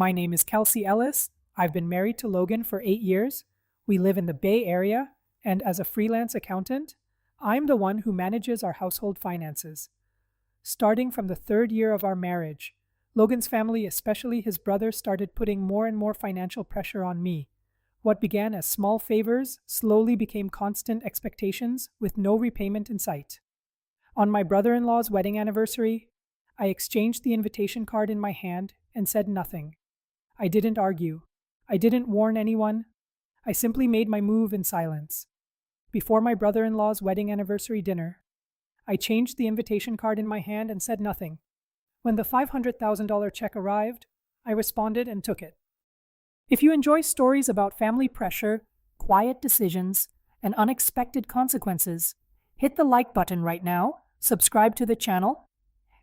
My name is Kelsey Ellis. I've been married to Logan for 8 years. We live in the Bay Area, and as a freelance accountant, I'm the one who manages our household finances. Starting from the third year of our marriage, Logan's family, especially his brother, started putting more and more financial pressure on me. What began as small favors slowly became constant expectations with no repayment in sight. On my brother-in-law's wedding anniversary, I exchanged the invitation card in my hand and said nothing. I didn't argue. I didn't warn anyone. I simply made my move in silence. Before my brother-in-law's wedding anniversary dinner, I changed the invitation card in my hand and said nothing. When the $500,000 check arrived, I responded and took it. If you enjoy stories about family pressure, quiet decisions, and unexpected consequences, hit the like button right now, subscribe to the channel,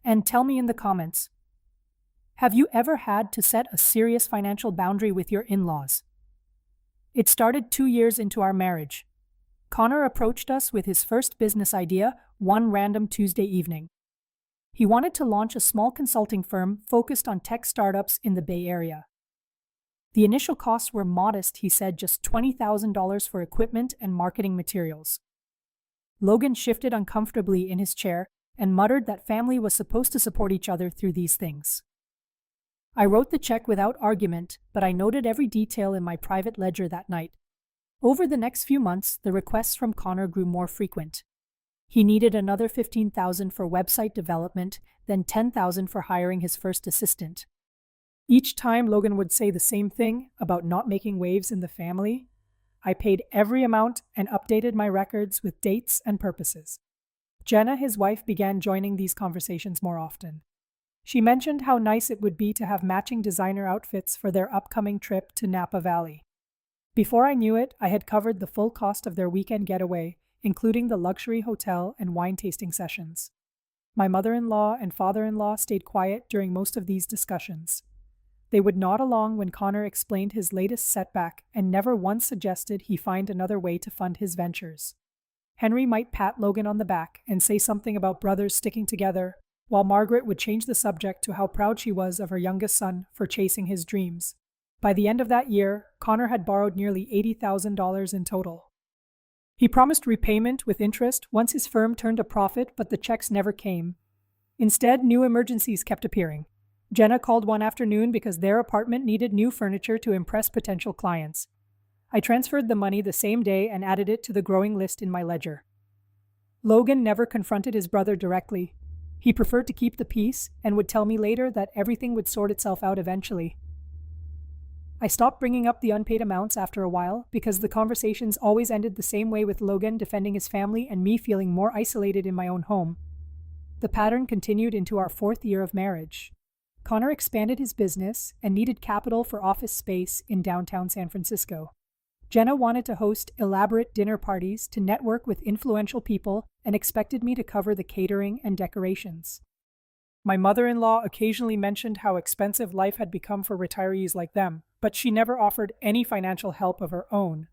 and tell me in the comments. Have you ever had to set a serious financial boundary with your in-laws? It started 2 years into our marriage. Connor approached us with his first business idea one random Tuesday evening. He wanted to launch a small consulting firm focused on tech startups in the Bay Area. The initial costs were modest, he said, just $20,000 for equipment and marketing materials. Logan shifted uncomfortably in his chair and muttered that family was supposed to support each other through these things. I wrote the check without argument, but I noted every detail in my private ledger that night. Over the next few months, the requests from Connor grew more frequent. He needed another $15,000 for website development, then $10,000 for hiring his first assistant. Each time Logan would say the same thing about not making waves in the family, I paid every amount and updated my records with dates and purposes. Jenna, his wife, began joining these conversations more often. She mentioned how nice it would be to have matching designer outfits for their upcoming trip to Napa Valley. Before I knew it, I had covered the full cost of their weekend getaway, including the luxury hotel and wine tasting sessions. My mother-in-law and father-in-law stayed quiet during most of these discussions. They would nod along when Connor explained his latest setback and never once suggested he find another way to fund his ventures. Henry might pat Logan on the back and say something about brothers sticking together, while Margaret would change the subject to how proud she was of her youngest son for chasing his dreams. By the end of that year, Connor had borrowed nearly $80,000 in total. He promised repayment with interest once his firm turned a profit, but the checks never came. Instead, new emergencies kept appearing. Jenna called one afternoon because their apartment needed new furniture to impress potential clients. I transferred the money the same day and added it to the growing list in my ledger. Logan never confronted his brother directly. He preferred to keep the peace and would tell me later that everything would sort itself out eventually. I stopped bringing up the unpaid amounts after a while because the conversations always ended the same way, with Logan defending his family and me feeling more isolated in my own home. The pattern continued into our 4th year of marriage. Connor expanded his business and needed capital for office space in downtown San Francisco. Jenna wanted to host elaborate dinner parties to network with influential people and expected me to cover the catering and decorations. My mother-in-law occasionally mentioned how expensive life had become for retirees like them, but she never offered any financial help of her own.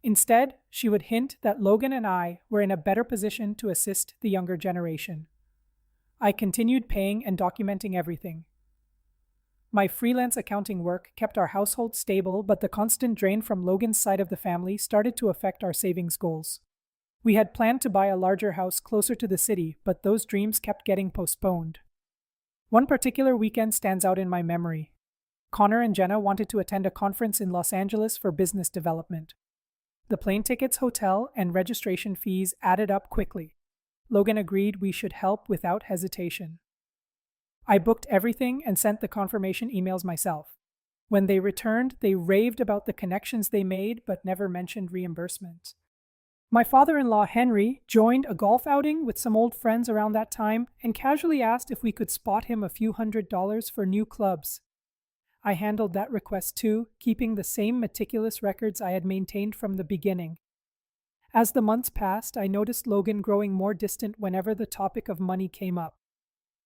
Instead, she would hint that Logan and I were in a better position to assist the younger generation. I continued paying and documenting everything. My freelance accounting work kept our household stable, but the constant drain from Logan's side of the family started to affect our savings goals. We had planned to buy a larger house closer to the city, but those dreams kept getting postponed. One particular weekend stands out in my memory. Connor and Jenna wanted to attend a conference in Los Angeles for business development. The plane tickets, hotel, and registration fees added up quickly. Logan agreed we should help without hesitation. I booked everything and sent the confirmation emails myself. When they returned, they raved about the connections they made but never mentioned reimbursement. My father-in-law, Henry, joined a golf outing with some old friends around that time and casually asked if we could spot him a few $100s for new clubs. I handled that request too, keeping the same meticulous records I had maintained from the beginning. As the months passed, I noticed Logan growing more distant whenever the topic of money came up.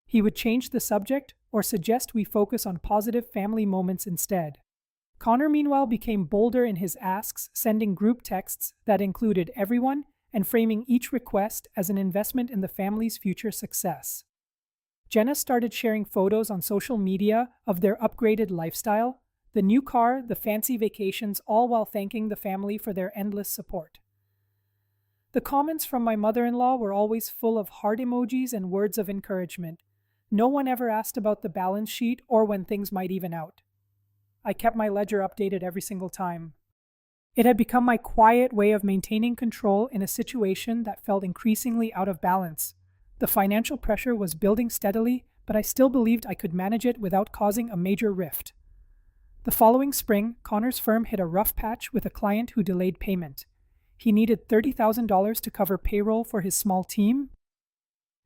He would change the subject or suggest we focus on positive family moments instead. Connor, meanwhile, became bolder in his asks, sending group texts that included everyone and framing each request as an investment in the family's future success. Jenna started sharing photos on social media of their upgraded lifestyle, the new car, the fancy vacations, all while thanking the family for their endless support. The comments from my mother-in-law were always full of heart emojis and words of encouragement. No one ever asked about the balance sheet or when things might even out. I kept my ledger updated every single time. It had become my quiet way of maintaining control in a situation that felt increasingly out of balance. The financial pressure was building steadily, but I still believed I could manage it without causing a major rift. The following spring, Connor's firm hit a rough patch with a client who delayed payment. He needed $30,000 to cover payroll for his small team.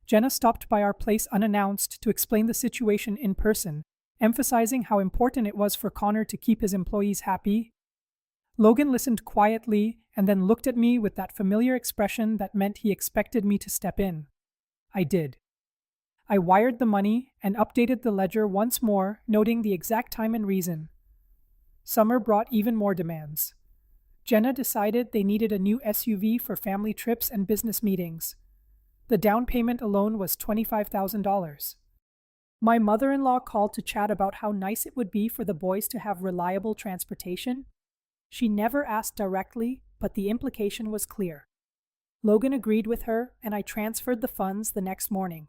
Jenna stopped by our place unannounced to explain the situation in person, emphasizing how important it was for Connor to keep his employees happy. Logan listened quietly and then looked at me with that familiar expression that meant he expected me to step in. I did. I wired the money and updated the ledger once more, noting the exact time and reason. Summer brought even more demands. Jenna decided they needed a new SUV for family trips and business meetings. The down payment alone was $25,000. My mother-in-law called to chat about how nice it would be for the boys to have reliable transportation. She never asked directly, but the implication was clear. Logan agreed with her, and I transferred the funds the next morning.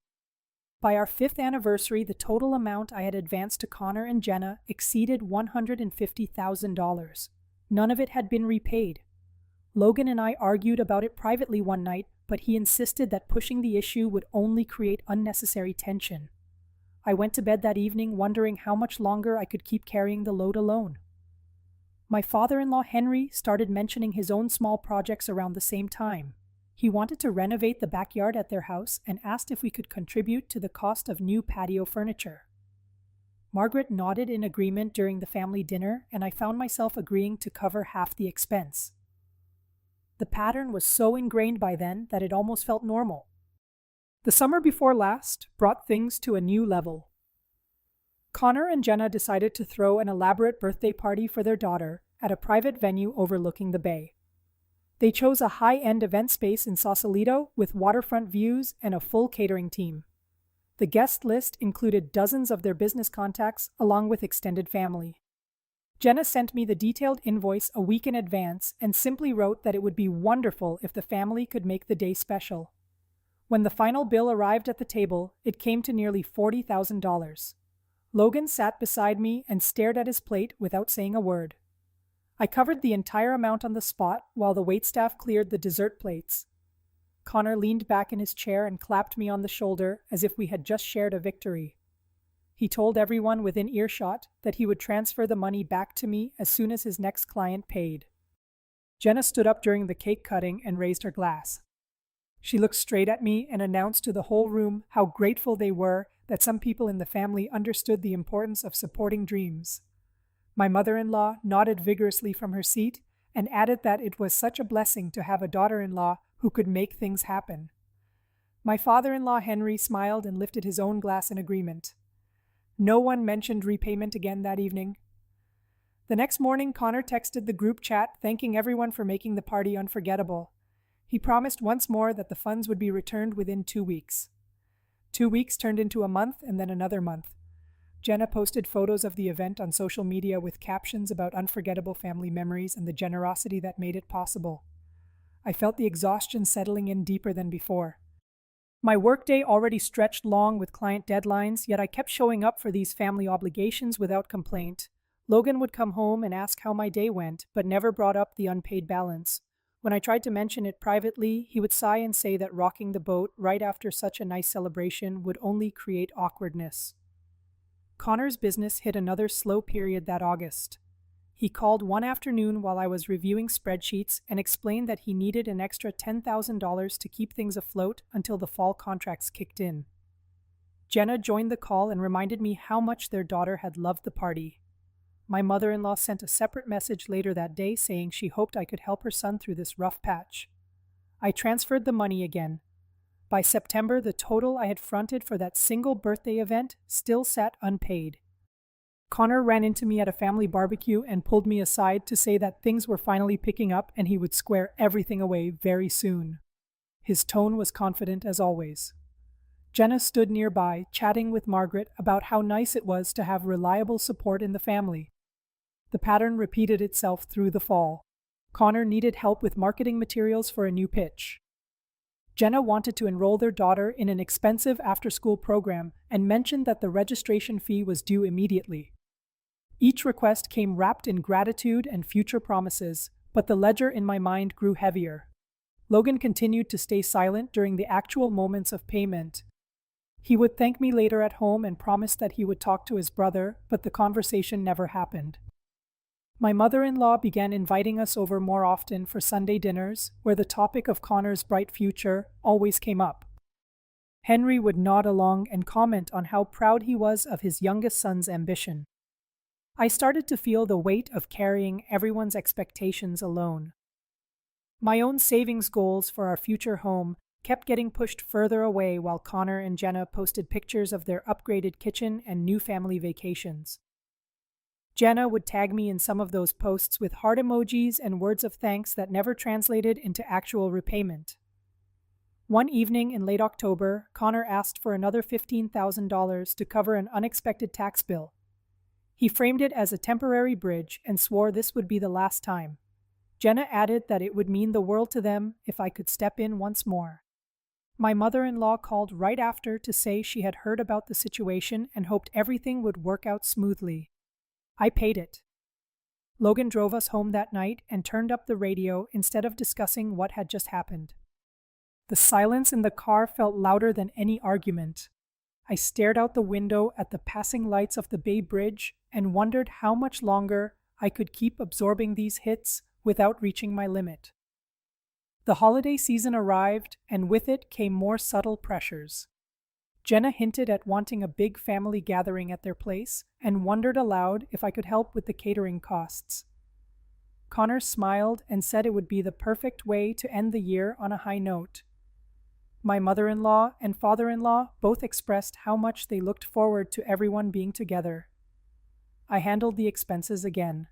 By our 5th anniversary, the total amount I had advanced to Connor and Jenna exceeded $150,000. None of it had been repaid. Logan and I argued about it privately one night, but he insisted that pushing the issue would only create unnecessary tension. I went to bed that evening wondering how much longer I could keep carrying the load alone. My father-in-law Henry started mentioning his own small projects around the same time. He wanted to renovate the backyard at their house and asked if we could contribute to the cost of new patio furniture. Margaret nodded in agreement during the family dinner, and I found myself agreeing to cover half the expense. The pattern was so ingrained by then that it almost felt normal. The summer before last brought things to a new level. Connor and Jenna decided to throw an elaborate birthday party for their daughter at a private venue overlooking the bay. They chose a high-end event space in Sausalito with waterfront views and a full catering team. The guest list included dozens of their business contacts along with extended family. Jenna sent me the detailed invoice a week in advance and simply wrote that it would be wonderful if the family could make the day special. When the final bill arrived at the table, it came to nearly $40,000. Logan sat beside me and stared at his plate without saying a word. I covered the entire amount on the spot while the waitstaff cleared the dessert plates. Connor leaned back in his chair and clapped me on the shoulder as if we had just shared a victory. He told everyone within earshot that he would transfer the money back to me as soon as his next client paid. Jenna stood up during the cake cutting and raised her glass. She looked straight at me and announced to the whole room how grateful they were that some people in the family understood the importance of supporting dreams. My mother-in-law nodded vigorously from her seat and added that it was such a blessing to have a daughter-in-law who could make things happen. My father-in-law Henry smiled and lifted his own glass in agreement. No one mentioned repayment again that evening. The next morning, Connor texted the group chat thanking everyone for making the party unforgettable. He promised once more that the funds would be returned within 2 weeks. 2 weeks turned into a month and then another month. Jenna posted photos of the event on social media with captions about unforgettable family memories and the generosity that made it possible. I felt the exhaustion settling in deeper than before. My workday already stretched long with client deadlines, yet I kept showing up for these family obligations without complaint. Logan would come home and ask how my day went, but never brought up the unpaid balance. When I tried to mention it privately, he would sigh and say that rocking the boat right after such a nice celebration would only create awkwardness. Connor's business hit another slow period that August. He called one afternoon while I was reviewing spreadsheets and explained that he needed an extra $10,000 to keep things afloat until the fall contracts kicked in. Jenna joined the call and reminded me how much their daughter had loved the party. My mother-in-law sent a separate message later that day saying she hoped I could help her son through this rough patch. I transferred the money again. By September, the total I had fronted for that single birthday event still sat unpaid. Connor ran into me at a family barbecue and pulled me aside to say that things were finally picking up and he would square everything away very soon. His tone was confident as always. Jenna stood nearby, chatting with Margaret about how nice it was to have reliable support in the family. The pattern repeated itself through the fall. Connor needed help with marketing materials for a new pitch. Jenna wanted to enroll their daughter in an expensive after-school program and mentioned that the registration fee was due immediately. Each request came wrapped in gratitude and future promises, but the ledger in my mind grew heavier. Logan continued to stay silent during the actual moments of payment. He would thank me later at home and promise that he would talk to his brother, but the conversation never happened. My mother-in-law began inviting us over more often for Sunday dinners, where the topic of Connor's bright future always came up. Henry would nod along and comment on how proud he was of his youngest son's ambition. I started to feel the weight of carrying everyone's expectations alone. My own savings goals for our future home kept getting pushed further away while Connor and Jenna posted pictures of their upgraded kitchen and new family vacations. Jenna would tag me in some of those posts with heart emojis and words of thanks that never translated into actual repayment. One evening in late October, Connor asked for another $15,000 to cover an unexpected tax bill. He framed it as a temporary bridge and swore this would be the last time. Jenna added that it would mean the world to them if I could step in once more. My mother-in-law called right after to say she had heard about the situation and hoped everything would work out smoothly. I paid it. Logan drove us home that night and turned up the radio instead of discussing what had just happened. The silence in the car felt louder than any argument. I stared out the window at the passing lights of the Bay Bridge and wondered how much longer I could keep absorbing these hits without reaching my limit. The holiday season arrived, and with it came more subtle pressures. Jenna hinted at wanting a big family gathering at their place and wondered aloud if I could help with the catering costs. Connor smiled and said it would be the perfect way to end the year on a high note. My mother-in-law and father-in-law both expressed how much they looked forward to everyone being together. I handled the expenses again.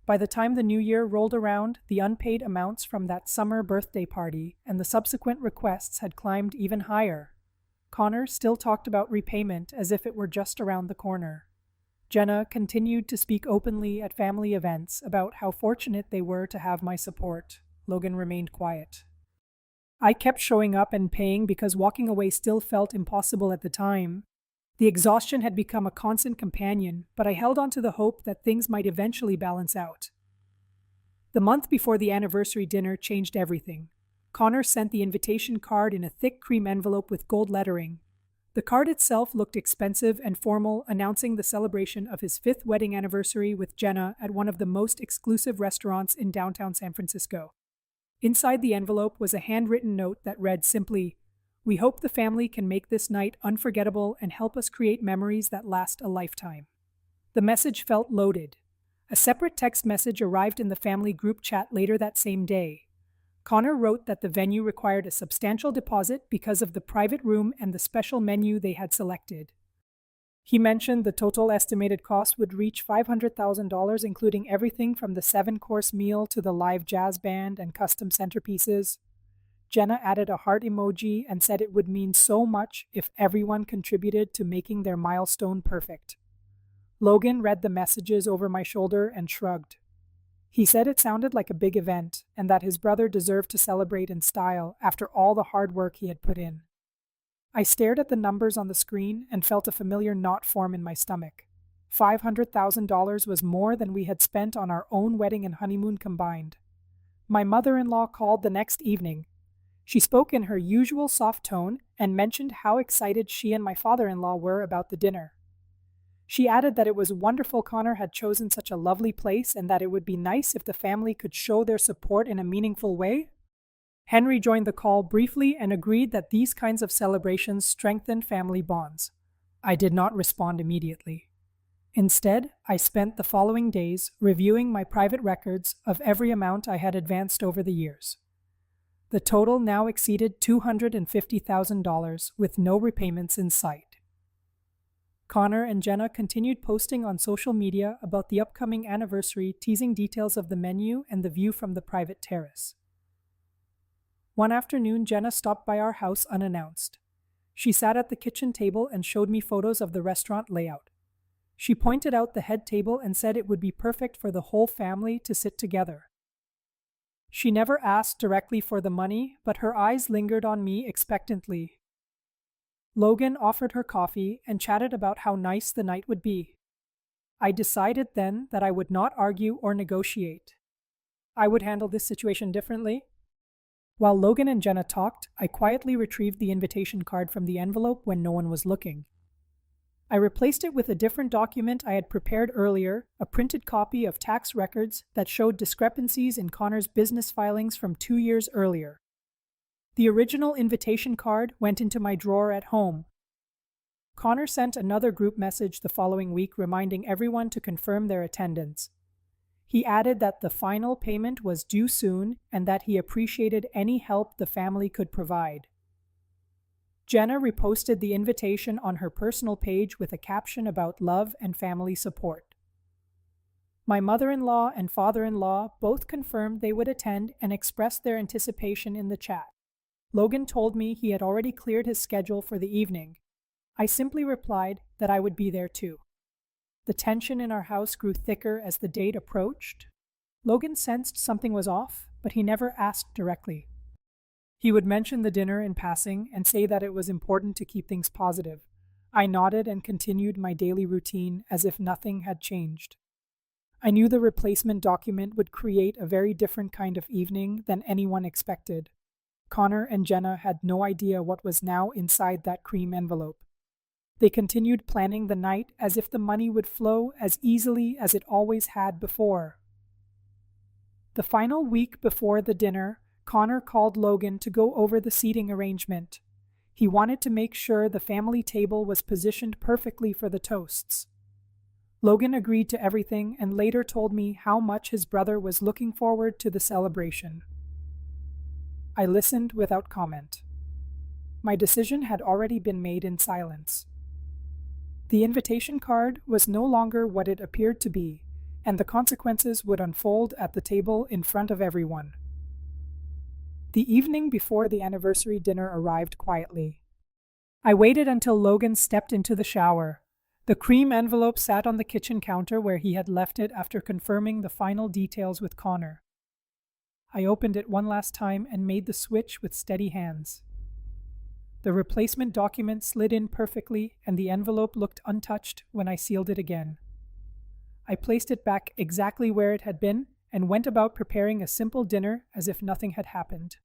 By the time the new year rolled around, the unpaid amounts from that summer birthday party and the subsequent requests had climbed even higher. Connor still talked about repayment as if it were just around the corner. Jenna continued to speak openly at family events about how fortunate they were to have my support. Logan remained quiet. I kept showing up and paying because walking away still felt impossible at the time. The exhaustion had become a constant companion, but I held on to the hope that things might eventually balance out. The month before the anniversary dinner changed everything. Connor sent the invitation card in a thick cream envelope with gold lettering. The card itself looked expensive and formal, announcing the celebration of his 5th wedding anniversary with Jenna at one of the most exclusive restaurants in downtown San Francisco. Inside the envelope was a handwritten note that read simply, "We hope the family can make this night unforgettable and help us create memories that last a lifetime." The message felt loaded. A separate text message arrived in the family group chat later that same day. Connor wrote that the venue required a substantial deposit because of the private room and the special menu they had selected. He mentioned the total estimated cost would reach $500,000, including everything from the 7-course meal to the live jazz band and custom centerpieces. Jenna added a heart emoji and said it would mean so much if everyone contributed to making their milestone perfect. Logan read the messages over my shoulder and shrugged. He said it sounded like a big event and that his brother deserved to celebrate in style after all the hard work he had put in. I stared at the numbers on the screen and felt a familiar knot form in my stomach. $500,000 was more than we had spent on our own wedding and honeymoon combined. My mother-in-law called the next evening. She spoke in her usual soft tone and mentioned how excited she and my father-in-law were about the dinner. She added that it was wonderful Connor had chosen such a lovely place and that it would be nice if the family could show their support in a meaningful way. Henry joined the call briefly and agreed that these kinds of celebrations strengthened family bonds. I did not respond immediately. Instead, I spent the following days reviewing my private records of every amount I had advanced over the years. The total now exceeded $250,000 with no repayments in sight. Connor and Jenna continued posting on social media about the upcoming anniversary, teasing details of the menu and the view from the private terrace. One afternoon, Jenna stopped by our house unannounced. She sat at the kitchen table and showed me photos of the restaurant layout. She pointed out the head table and said it would be perfect for the whole family to sit together. She never asked directly for the money, but her eyes lingered on me expectantly. Logan offered her coffee and chatted about how nice the night would be. I decided then that I would not argue or negotiate. I would handle this situation differently. While Logan and Jenna talked, I quietly retrieved the invitation card from the envelope when no one was looking. I replaced it with a different document I had prepared earlier, a printed copy of tax records that showed discrepancies in Connor's business filings from 2 years earlier. The original invitation card went into my drawer at home. Connor sent another group message the following week reminding everyone to confirm their attendance. He added that the final payment was due soon and that he appreciated any help the family could provide. Jenna reposted the invitation on her personal page with a caption about love and family support. My mother-in-law and father-in-law both confirmed they would attend and expressed their anticipation in the chat. Logan told me he had already cleared his schedule for the evening. I simply replied that I would be there too. The tension in our house grew thicker as the date approached. Logan sensed something was off, but he never asked directly. He would mention the dinner in passing and say that it was important to keep things positive. I nodded and continued my daily routine as if nothing had changed. I knew the replacement document would create a very different kind of evening than anyone expected. Connor and Jenna had no idea what was now inside that cream envelope. They continued planning the night as if the money would flow as easily as it always had before. The final week before the dinner, Connor called Logan to go over the seating arrangement. He wanted to make sure the family table was positioned perfectly for the toasts. Logan agreed to everything and later told me how much his brother was looking forward to the celebration. I listened without comment. My decision had already been made in silence. The invitation card was no longer what it appeared to be, and the consequences would unfold at the table in front of everyone. The evening before the anniversary dinner arrived quietly. I waited until Logan stepped into the shower. The cream envelope sat on the kitchen counter where he had left it after confirming the final details with Connor. I opened it one last time and made the switch with steady hands. The replacement document slid in perfectly and the envelope looked untouched when I sealed it again. I placed it back exactly where it had been and went about preparing a simple dinner as if nothing had happened.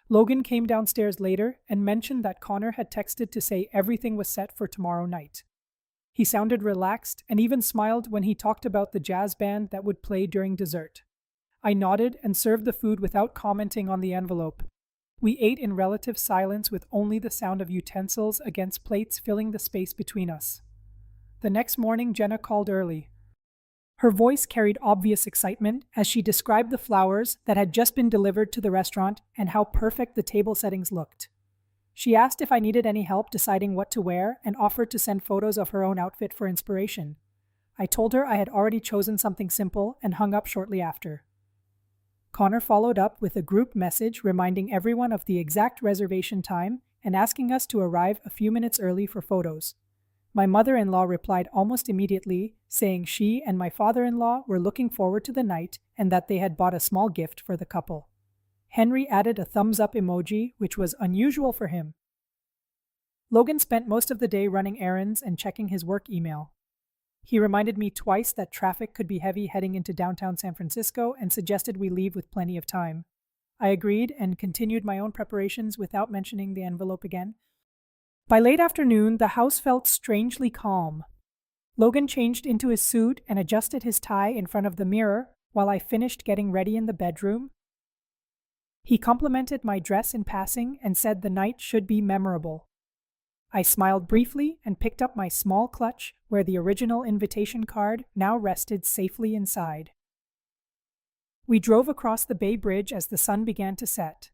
Logan came downstairs later and mentioned that Connor had texted to say everything was set for tomorrow night. He sounded relaxed and even smiled when he talked about the jazz band that would play during dessert. I nodded and served the food without commenting on the envelope. We ate in relative silence with only the sound of utensils against plates filling the space between us. The next morning, Jenna called early. Her voice carried obvious excitement as she described the flowers that had just been delivered to the restaurant and how perfect the table settings looked. She asked if I needed any help deciding what to wear and offered to send photos of her own outfit for inspiration. I told her I had already chosen something simple and hung up shortly after. Connor followed up with a group message reminding everyone of the exact reservation time and asking us to arrive a few minutes early for photos. My mother-in-law replied almost immediately, saying she and my father-in-law were looking forward to the night and that they had bought a small gift for the couple. Henry added a thumbs-up emoji, which was unusual for him. Logan spent most of the day running errands and checking his work email. He reminded me twice that traffic could be heavy heading into downtown San Francisco and suggested we leave with plenty of time. I agreed and continued my own preparations without mentioning the envelope again. By late afternoon, the house felt strangely calm. Logan changed into his suit and adjusted his tie in front of the mirror while I finished getting ready in the bedroom. He complimented my dress in passing and said the night should be memorable. I smiled briefly and picked up my small clutch where the original invitation card now rested safely inside. We drove across the Bay Bridge as the sun began to set.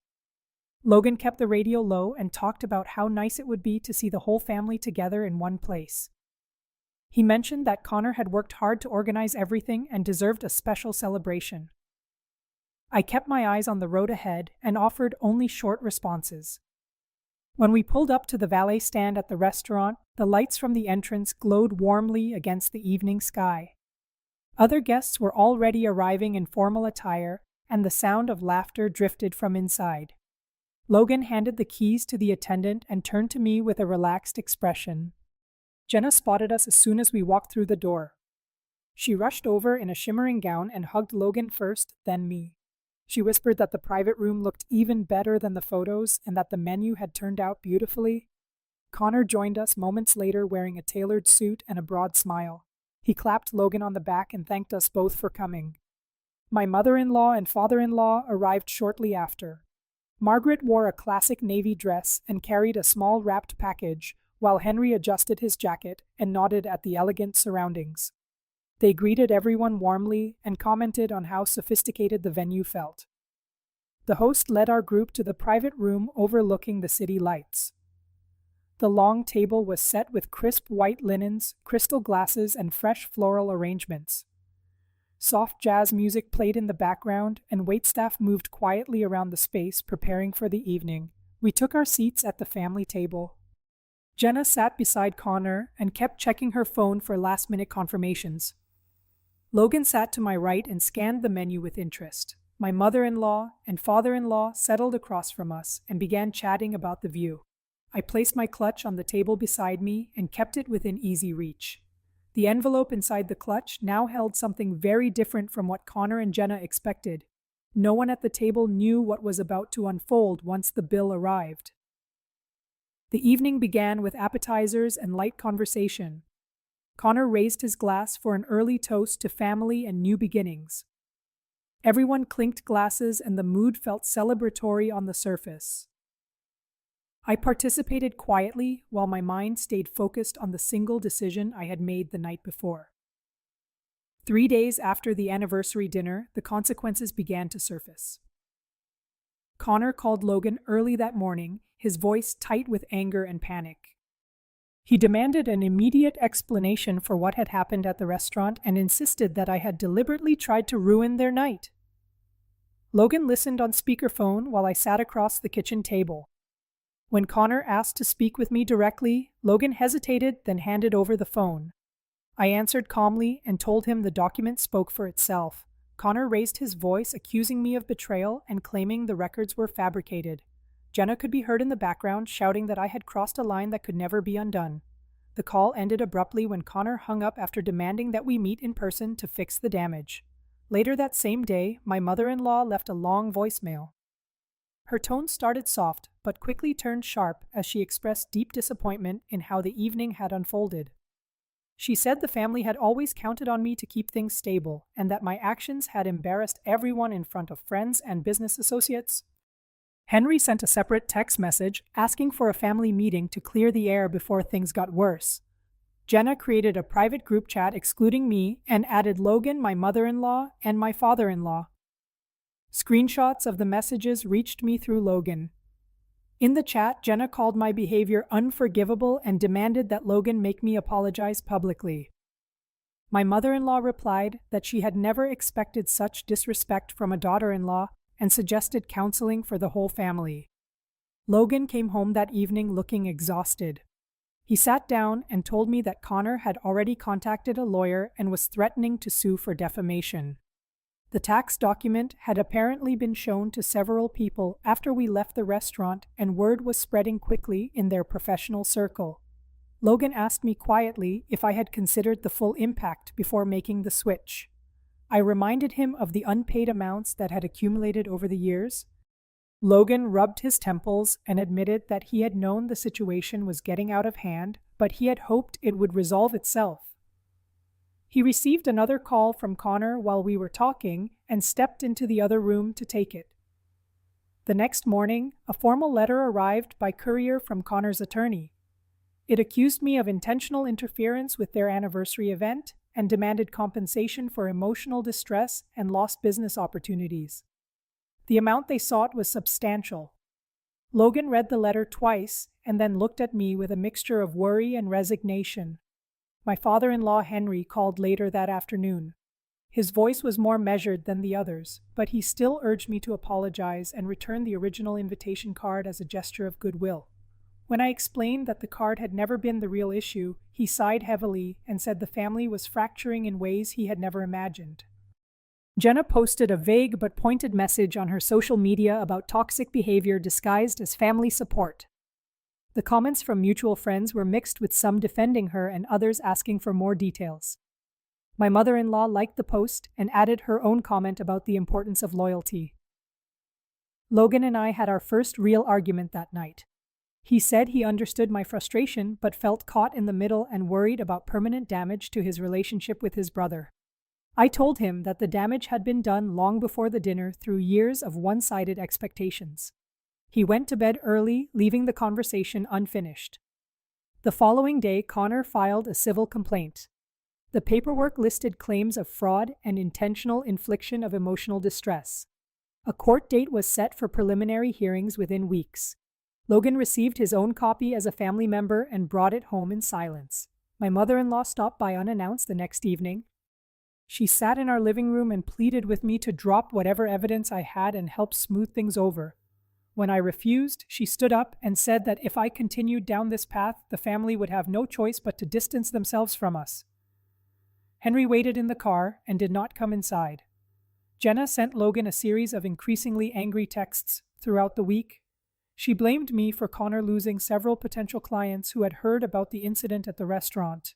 Logan kept the radio low and talked about how nice it would be to see the whole family together in one place. He mentioned that Connor had worked hard to organize everything and deserved a special celebration. I kept my eyes on the road ahead and offered only short responses. When we pulled up to the valet stand at the restaurant, the lights from the entrance glowed warmly against the evening sky. Other guests were already arriving in formal attire, and the sound of laughter drifted from inside. Logan handed the keys to the attendant and turned to me with a relaxed expression. Jenna spotted us as soon as we walked through the door. She rushed over in a shimmering gown and hugged Logan first, then me. She whispered that the private room looked even better than the photos and that the menu had turned out beautifully. Connor joined us moments later wearing a tailored suit and a broad smile. He clapped Logan on the back and thanked us both for coming. My mother-in-law and father-in-law arrived shortly after. Margaret wore a classic navy dress and carried a small wrapped package, while Henry adjusted his jacket and nodded at the elegant surroundings. They greeted everyone warmly and commented on how sophisticated the venue felt. The host led our group to the private room overlooking the city lights. The long table was set with crisp white linens, crystal glasses, and fresh floral arrangements. Soft jazz music played in the background, and waitstaff moved quietly around the space, preparing for the evening. We took our seats at the family table. Jenna sat beside Connor and kept checking her phone for last-minute confirmations. Logan sat to my right and scanned the menu with interest. My mother-in-law and father-in-law settled across from us and began chatting about the view. I placed my clutch on the table beside me and kept it within easy reach. The envelope inside the clutch now held something very different from what Connor and Jenna expected. No one at the table knew what was about to unfold once the bill arrived. The evening began with appetizers and light conversation. Connor raised his glass for an early toast to family and new beginnings. Everyone clinked glasses and the mood felt celebratory on the surface. I participated quietly while my mind stayed focused on the single decision I had made the night before. 3 days after the anniversary dinner, the consequences began to surface. Connor called Logan early that morning, his voice tight with anger and panic. He demanded an immediate explanation for what had happened at the restaurant and insisted that I had deliberately tried to ruin their night. Logan listened on speakerphone while I sat across the kitchen table. When Connor asked to speak with me directly, Logan hesitated, then handed over the phone. I answered calmly and told him the document spoke for itself. Connor raised his voice, accusing me of betrayal and claiming the records were fabricated. Jenna could be heard in the background, shouting that I had crossed a line that could never be undone. The call ended abruptly when Connor hung up after demanding that we meet in person to fix the damage. Later that same day, my mother-in-law left a long voicemail. Her tone started soft, but quickly turned sharp as she expressed deep disappointment in how the evening had unfolded. She said the family had always counted on me to keep things stable, and that my actions had embarrassed everyone in front of friends and business associates. Henry sent a separate text message asking for a family meeting to clear the air before things got worse. Jenna created a private group chat excluding me and added Logan, my mother-in-law, and my father-in-law. Screenshots of the messages reached me through Logan. In the chat, Jenna called my behavior unforgivable and demanded that Logan make me apologize publicly. My mother-in-law replied that she had never expected such disrespect from a daughter-in-law and suggested counseling for the whole family. Logan came home that evening looking exhausted. He sat down and told me that Connor had already contacted a lawyer and was threatening to sue for defamation. The tax document had apparently been shown to several people after we left the restaurant, and word was spreading quickly in their professional circle. Logan asked me quietly if I had considered the full impact before making the switch. I reminded him of the unpaid amounts that had accumulated over the years. Logan rubbed his temples and admitted that he had known the situation was getting out of hand, but he had hoped it would resolve itself. He received another call from Connor while we were talking and stepped into the other room to take it. The next morning, a formal letter arrived by courier from Connor's attorney. It accused me of intentional interference with their anniversary event and demanded compensation for emotional distress and lost business opportunities. The amount they sought was substantial. Logan read the letter twice and then looked at me with a mixture of worry and resignation. My father-in-law Henry called later that afternoon. His voice was more measured than the others, but he still urged me to apologize and return the original invitation card as a gesture of goodwill. When I explained that the card had never been the real issue, he sighed heavily and said the family was fracturing in ways he had never imagined. Jenna posted a vague but pointed message on her social media about toxic behavior disguised as family support. The comments from mutual friends were mixed, with some defending her and others asking for more details. My mother-in-law liked the post and added her own comment about the importance of loyalty. Logan and I had our first real argument that night. He said he understood my frustration but felt caught in the middle and worried about permanent damage to his relationship with his brother. I told him that the damage had been done long before the dinner through years of one-sided expectations. He went to bed early, leaving the conversation unfinished. The following day, Connor filed a civil complaint. The paperwork listed claims of fraud and intentional infliction of emotional distress. A court date was set for preliminary hearings within weeks. Logan received his own copy as a family member and brought it home in silence. My mother-in-law stopped by unannounced the next evening. She sat in our living room and pleaded with me to drop whatever evidence I had and help smooth things over. When I refused, she stood up and said that if I continued down this path, the family would have no choice but to distance themselves from us. Henry waited in the car and did not come inside. Jenna sent Logan a series of increasingly angry texts throughout the week. She blamed me for Connor losing several potential clients who had heard about the incident at the restaurant.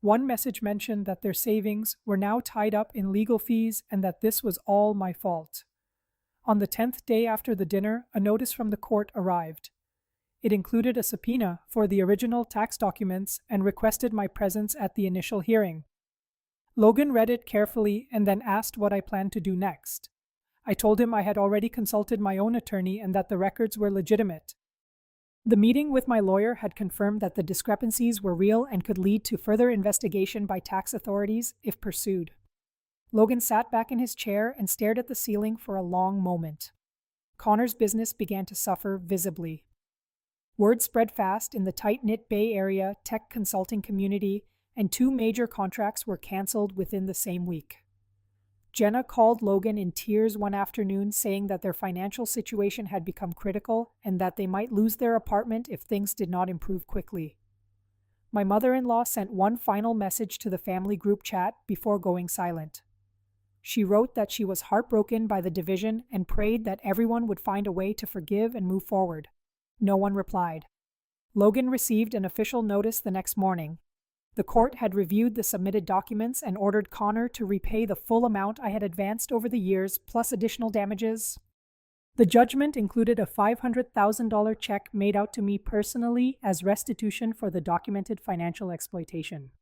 One message mentioned that their savings were now tied up in legal fees and that this was all my fault. On the 10th day after the dinner, a notice from the court arrived. It included a subpoena for the original tax documents and requested my presence at the initial hearing. Logan read it carefully and then asked what I planned to do next. I told him I had already consulted my own attorney and that the records were legitimate. The meeting with my lawyer had confirmed that the discrepancies were real and could lead to further investigation by tax authorities if pursued. Logan sat back in his chair and stared at the ceiling for a long moment. Connor's business began to suffer visibly. Word spread fast in the tight-knit Bay Area tech consulting community, and 2 major contracts were canceled within the same week. Jenna called Logan in tears one afternoon, saying that their financial situation had become critical and that they might lose their apartment if things did not improve quickly. My mother-in-law sent one final message to the family group chat before going silent. She wrote that she was heartbroken by the division and prayed that everyone would find a way to forgive and move forward. No one replied. Logan received an official notice the next morning. The court had reviewed the submitted documents and ordered Connor to repay the full amount I had advanced over the years, plus additional damages. The judgment included a $500,000 check made out to me personally as restitution for the documented financial exploitation.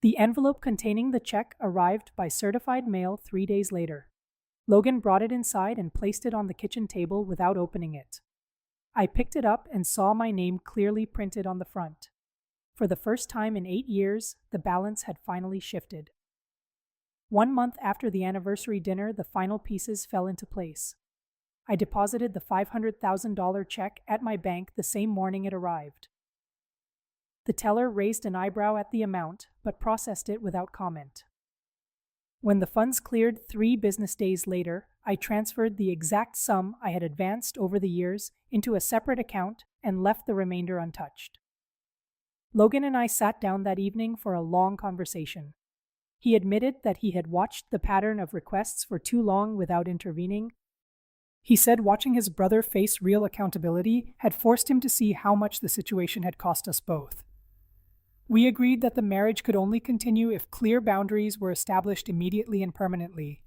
The envelope containing the check arrived by certified mail 3 days later. Logan brought it inside and placed it on the kitchen table without opening it. I picked it up and saw my name clearly printed on the front. For the first time in 8 years, the balance had finally shifted. 1 month after the anniversary dinner, the final pieces fell into place. I deposited the $500,000 check at my bank the same morning it arrived. The teller raised an eyebrow at the amount, but processed it without comment. When the funds cleared 3 business days later, I transferred the exact sum I had advanced over the years into a separate account and left the remainder untouched. Logan and I sat down that evening for a long conversation. He admitted that he had watched the pattern of requests for too long without intervening. He said watching his brother face real accountability had forced him to see how much the situation had cost us both. We agreed that the marriage could only continue if clear boundaries were established immediately and permanently.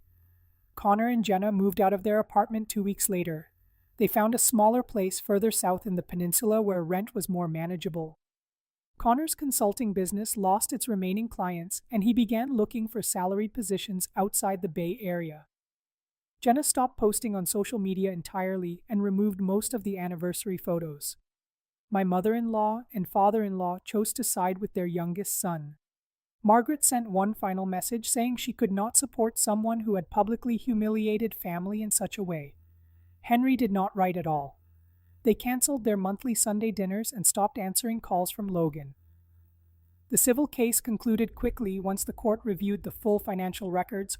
Connor and Jenna moved out of their apartment 2 weeks later. They found a smaller place further south in the peninsula where rent was more manageable. Connor's consulting business lost its remaining clients, and he began looking for salaried positions outside the Bay Area. Jenna stopped posting on social media entirely and removed most of the anniversary photos. My mother-in-law and father-in-law chose to side with their youngest son. Margaret sent one final message saying she could not support someone who had publicly humiliated family in such a way. Henry did not write at all. They canceled their monthly Sunday dinners and stopped answering calls from Logan. The civil case concluded quickly once the court reviewed the full financial records.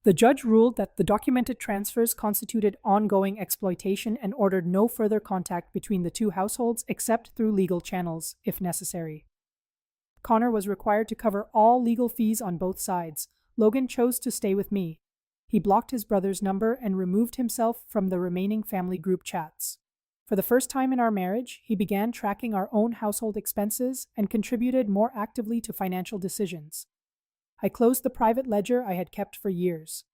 The judge ruled that the documented transfers constituted ongoing exploitation and ordered no further contact between the two households except through legal channels, if necessary. Connor was required to cover all legal fees on both sides. Logan chose to stay with me. He blocked his brother's number and removed himself from the remaining family group chats. For the first time in our marriage, he began tracking our own household expenses and contributed more actively to financial decisions. I closed the private ledger I had kept for years.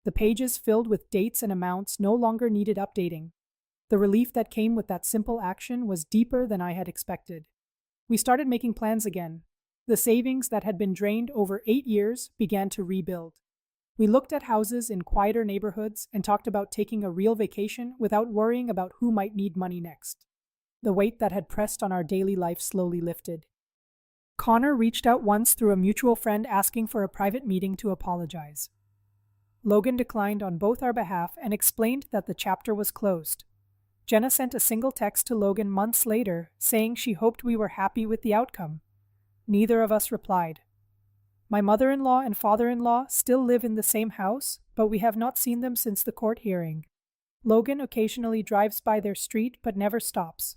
The pages filled with dates and amounts no longer needed updating. The relief that came with that simple action was deeper than I had expected. We started making plans again. The savings that had been drained over 8 years began to rebuild. We looked at houses in quieter neighborhoods and talked about taking a real vacation without worrying about who might need money next. The weight that had pressed on our daily life slowly lifted. Connor reached out once through a mutual friend asking for a private meeting to apologize. Logan declined on both our behalf and explained that the chapter was closed. Jenna sent a single text to Logan months later saying she hoped we were happy with the outcome. Neither of us replied. My mother-in-law and father-in-law still live in the same house, but we have not seen them since the court hearing. Logan occasionally drives by their street but never stops.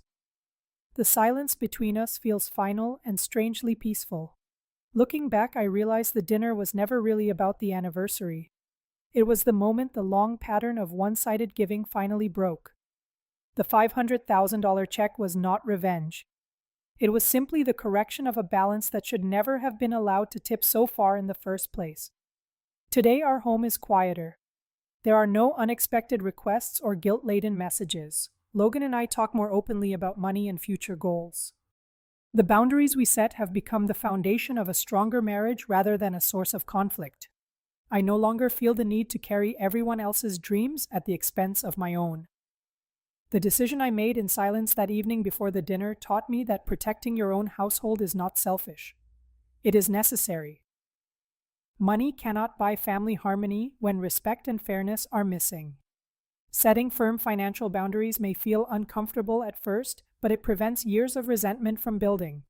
The silence between us feels final and strangely peaceful. Looking back, I realize the dinner was never really about the anniversary. It was the moment the long pattern of one-sided giving finally broke. The $500,000 check was not revenge. It was simply the correction of a balance that should never have been allowed to tip so far in the first place. Today our home is quieter. There are no unexpected requests or guilt-laden messages. Logan and I talk more openly about money and future goals. The boundaries we set have become the foundation of a stronger marriage rather than a source of conflict. I no longer feel the need to carry everyone else's dreams at the expense of my own. The decision I made in silence that evening before the dinner taught me that protecting your own household is not selfish. It is necessary. Money cannot buy family harmony when respect and fairness are missing. Setting firm financial boundaries may feel uncomfortable at first, but it prevents years of resentment from building.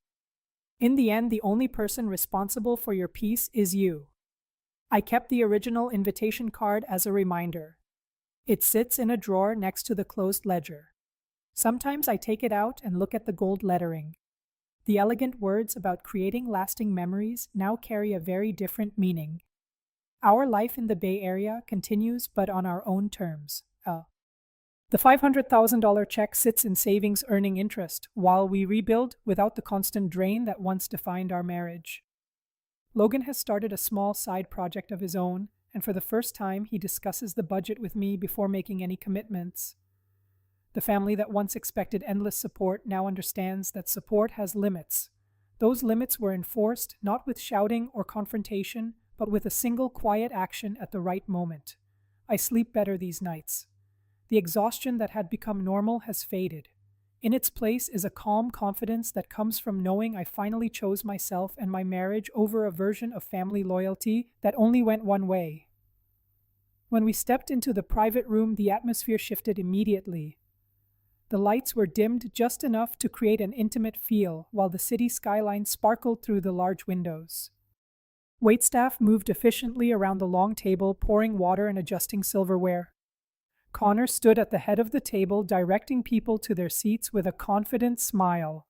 In the end, the only person responsible for your peace is you. I kept the original invitation card as a reminder. It sits in a drawer next to the closed ledger. Sometimes I take it out and look at the gold lettering. The elegant words about creating lasting memories now carry a very different meaning. Our life in the Bay Area continues, but on our own terms. The $500,000 check sits in savings earning interest while we rebuild without the constant drain that once defined our marriage. Logan has started a small side project of his own, and for the first time he discusses the budget with me before making any commitments. The family that once expected endless support now understands that support has limits. Those limits were enforced not with shouting or confrontation, but with a single quiet action at the right moment. I sleep better these nights. The exhaustion that had become normal has faded. In its place is a calm confidence that comes from knowing I finally chose myself and my marriage over a version of family loyalty that only went one way. When we stepped into the private room, the atmosphere shifted immediately. The lights were dimmed just enough to create an intimate feel, while the city skyline sparkled through the large windows. Waitstaff moved efficiently around the long table, pouring water and adjusting silverware. Connor stood at the head of the table, directing people to their seats with a confident smile.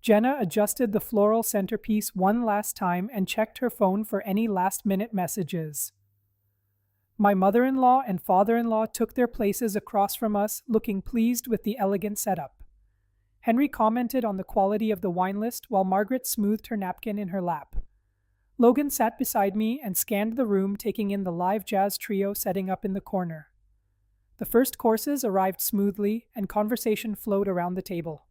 Jenna adjusted the floral centerpiece one last time and checked her phone for any last-minute messages. My mother-in-law and father-in-law took their places across from us, looking pleased with the elegant setup. Henry commented on the quality of the wine list while Margaret smoothed her napkin in her lap. Logan sat beside me and scanned the room, taking in the live jazz trio setting up in the corner. The first courses arrived smoothly, and conversation flowed around the table.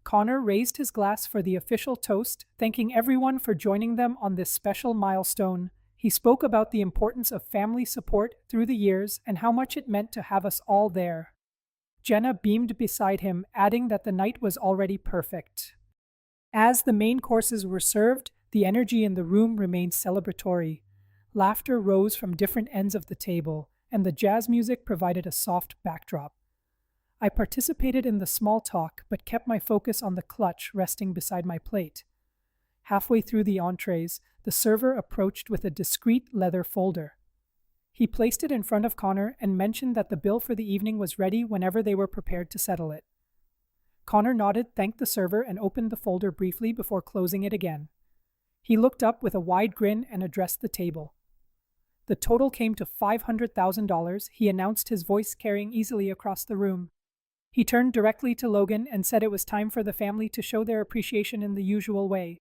Connor raised his glass for the official toast, thanking everyone for joining them on this special milestone. He spoke about the importance of family support through the years and how much it meant to have us all there. Jenna beamed beside him, adding that the night was already perfect. As the main courses were served, the energy in the room remained celebratory. Laughter rose from different ends of the table, and the jazz music provided a soft backdrop. I participated in the small talk, but kept my focus on the clutch resting beside my plate. Halfway through the entrees, The server approached with a discreet leather folder. He placed it in front of Connor and mentioned that the bill for the evening was ready whenever they were prepared to settle it. Connor nodded, thanked the server, and opened the folder briefly before closing it again. He looked up with a wide grin and addressed the table. The total came to $500,000, he announced, his voice carrying easily across the room. He turned directly to Logan and said it was time for the family to show their appreciation in the usual way.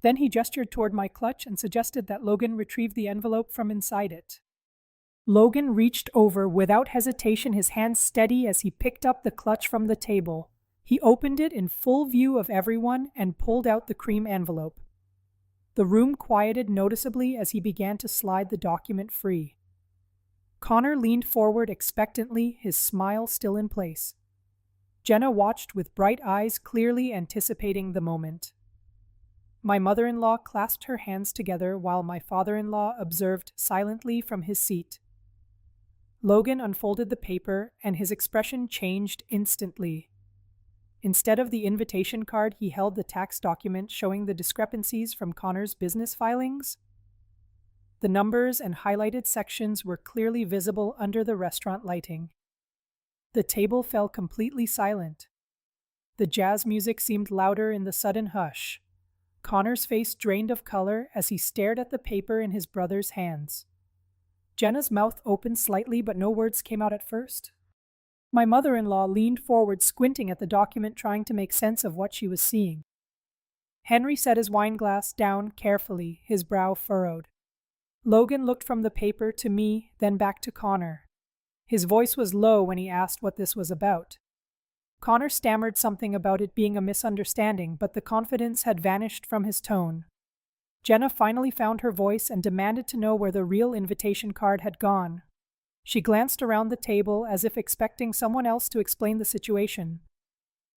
Then he gestured toward my clutch and suggested that Logan retrieve the envelope from inside it. Logan reached over without hesitation, his hands steady as he picked up the clutch from the table. He opened it in full view of everyone and pulled out the cream envelope. The room quieted noticeably as he began to slide the document free. Connor leaned forward expectantly, his smile still in place. Jenna watched with bright eyes, clearly anticipating the moment. My mother-in-law clasped her hands together while my father-in-law observed silently from his seat. Logan unfolded the paper, and his expression changed instantly. Instead of the invitation card, he held the tax document showing the discrepancies from Connor's business filings. The numbers and highlighted sections were clearly visible under the restaurant lighting. The table fell completely silent. The jazz music seemed louder in the sudden hush. Connor's face drained of color as he stared at the paper in his brother's hands. Jenna's mouth opened slightly, but no words came out at first. My mother-in-law leaned forward, squinting at the document, trying to make sense of what she was seeing. Henry set his wine glass down carefully, his brow furrowed. Logan looked from the paper to me, then back to Connor. His voice was low when he asked what this was about. Connor stammered something about it being a misunderstanding, but the confidence had vanished from his tone. Jenna finally found her voice and demanded to know where the real invitation card had gone. She glanced around the table as if expecting someone else to explain the situation.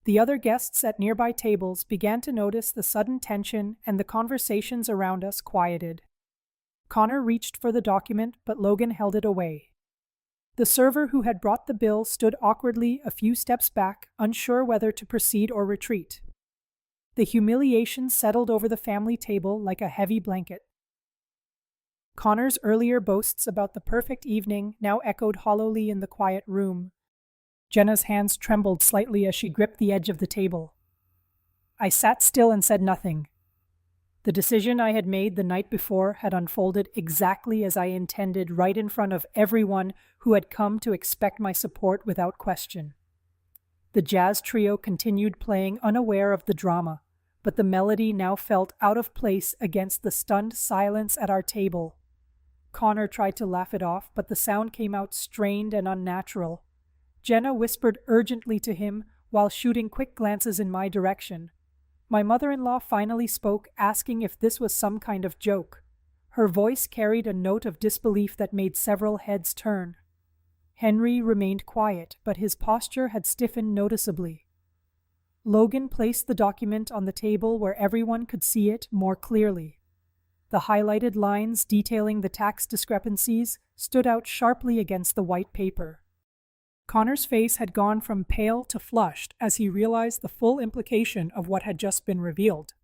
The other guests at nearby tables began to notice the sudden tension, and the conversations around us quieted. Connor reached for the document, but Logan held it away. The server who had brought the bill stood awkwardly a few steps back, unsure whether to proceed or retreat. The humiliation settled over the family table like a heavy blanket. Connor's earlier boasts about the perfect evening now echoed hollowly in the quiet room. Jenna's hands trembled slightly as she gripped the edge of the table. I sat still and said nothing. The decision I had made the night before had unfolded exactly as I intended, right in front of everyone who had come to expect my support without question. The jazz trio continued playing, unaware of the drama, but the melody now felt out of place against the stunned silence at our table. Connor tried to laugh it off, but the sound came out strained and unnatural. Jenna whispered urgently to him while shooting quick glances in my direction. My mother-in-law finally spoke, asking if this was some kind of joke. Her voice carried a note of disbelief that made several heads turn. Henry remained quiet, but his posture had stiffened noticeably. Logan placed the document on the table where everyone could see it more clearly. The highlighted lines detailing the tax discrepancies stood out sharply against the white paper. Connor's face had gone from pale to flushed as he realized the full implication of what had just been revealed.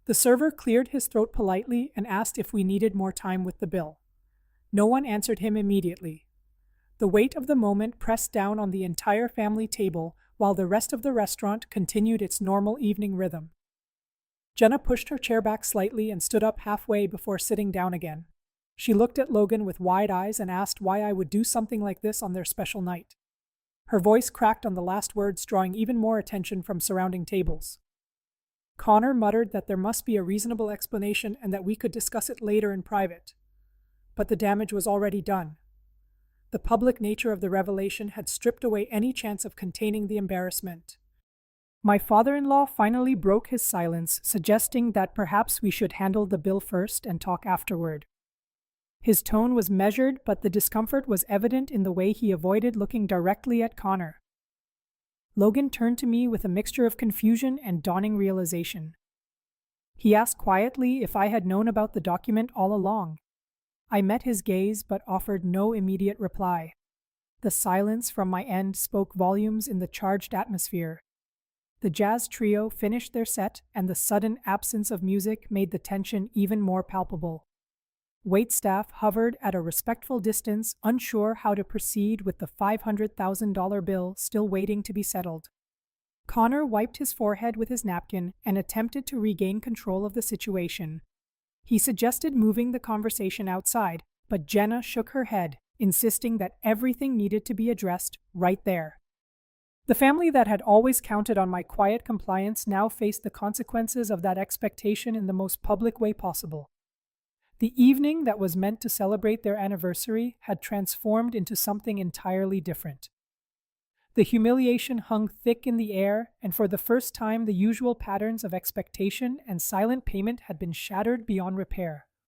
The server cleared his throat politely and asked if we needed more time with the bill. No one answered him immediately. The weight of the moment pressed down on the entire family table while the rest of the restaurant continued its normal evening rhythm. Jenna pushed her chair back slightly and stood up halfway before sitting down again. She looked at Logan with wide eyes and asked why I would do something like this on their special night. Her voice cracked on the last words, drawing even more attention from surrounding tables. Connor muttered that there must be a reasonable explanation and that we could discuss it later in private. But the damage was already done. The public nature of the revelation had stripped away any chance of containing the embarrassment. My father-in-law finally broke his silence, suggesting that perhaps we should handle the bill first and talk afterward. His tone was measured, but the discomfort was evident in the way he avoided looking directly at Connor. Logan turned to me with a mixture of confusion and dawning realization. He asked quietly if I had known about the document all along. I met his gaze but offered no immediate reply. The silence from my end spoke volumes in the charged atmosphere. The jazz trio finished their set, and the sudden absence of music made the tension even more palpable. Waitstaff hovered at a respectful distance, unsure how to proceed with the $500,000 bill still waiting to be settled. Connor wiped his forehead with his napkin and attempted to regain control of the situation. He suggested moving the conversation outside, but Jenna shook her head, insisting that everything needed to be addressed right there. The family that had always counted on my quiet compliance now faced the consequences of that expectation in the most public way possible. The evening that was meant to celebrate their anniversary had transformed into something entirely different. The humiliation hung thick in the air, and for the first time the usual patterns of expectation and silent payment had been shattered beyond repair.